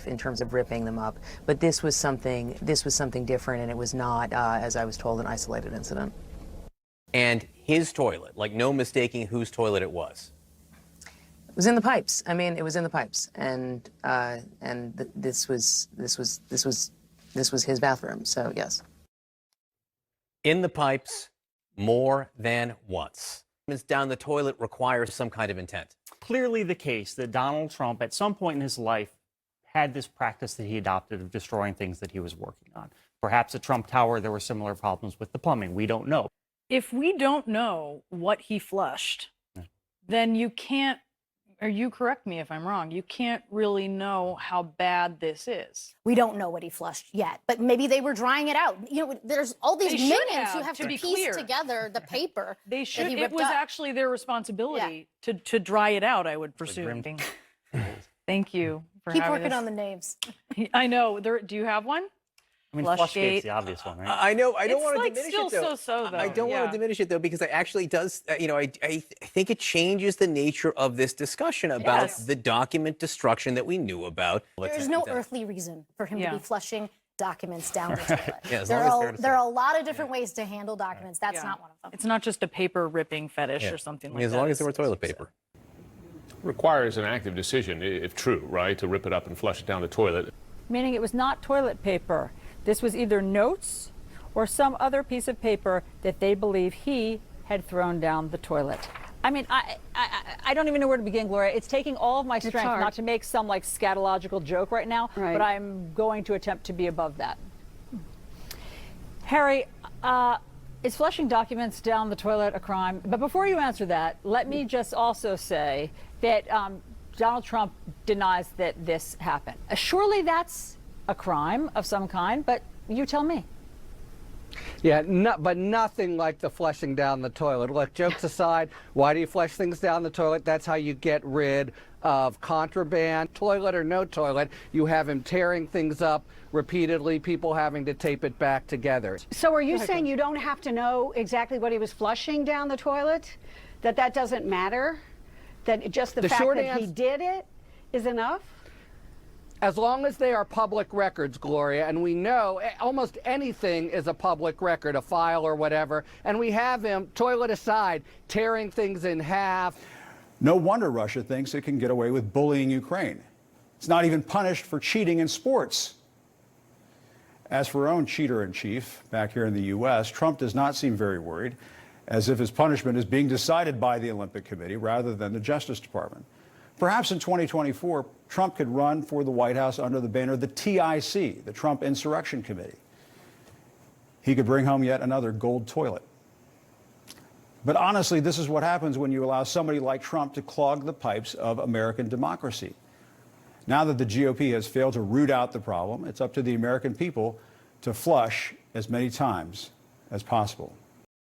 in terms of ripping them up. But this was something different, and it was not, as I was told, an isolated incident. And his toilet, like no mistaking whose toilet it was. It was in the pipes. I mean, it was in the pipes, and this was his bathroom. So yes. In the pipes, more than once. Down the toilet requires some kind of intent. Clearly the case that Donald Trump, at some point in his life, had this practice that he adopted of destroying things that he was working on. Perhaps at Trump Tower, there were similar problems with the plumbing. We don't know. If we don't know what he flushed, then you can't, or you correct me if I'm wrong, you can't really know how bad this is. We don't know what he flushed yet, but maybe they were drying it out. You know, there's all these minions who have to piece together the paper. They should. That he it was actually their responsibility to dry it out, I would presume. Thank you for Keep having working this. on the names. I know. Do you have one? I mean, Flushgate's the obvious one, right? I know. I don't It's want to like diminish still it, though. so-so, though. I don't want to diminish it, though, because it actually does, I think it changes the nature of this discussion about the document destruction that we knew about. There's no earthly reason for him to be flushing documents down the toilet. Yeah, there are a lot of different ways to handle documents. That's not one of them. It's not just a paper ripping fetish or something like that. As long as there were toilet paper. Requires an active decision, if true, right, to rip it up and flush it down the toilet. Meaning it was not toilet paper. This was either notes or some other piece of paper that they believe he had thrown down the toilet. I mean, I don't even know where to begin, Gloria. It's taking all of my strength not to make some like scatological joke right now, but I'm going to attempt to be above that. Harry, is flushing documents down the toilet a crime? But before you answer that, let me just also say that Donald Trump denies that this happened. Surely that's a crime of some kind, but you tell me. Yeah, but nothing like the flushing down the toilet. Look, jokes aside, why do you flush things down the toilet? That's how you get rid of contraband. Toilet or no toilet, you have him tearing things up repeatedly, people having to tape it back together. So are you saying you don't have to know exactly what he was flushing down the toilet? That doesn't matter? That just the fact that he did it is enough? As long as they are public records, Gloria, and we know almost anything is a public record, a file or whatever, and we have him, toilet aside, tearing things in half. No wonder Russia thinks it can get away with bullying Ukraine. It's not even punished for cheating in sports. As for our own cheater-in-chief back here in the U.S., Trump does not seem very worried, as if his punishment is being decided by the Olympic Committee rather than the Justice Department. Perhaps in 2024, Trump could run for the White House under the banner of the TIC, the Trump Insurrection Committee. He could bring home yet another gold toilet. But honestly, this is what happens when you allow somebody like Trump to clog the pipes of American democracy. Now that the GOP has failed to root out the problem, it's up to the American people to flush as many times as possible.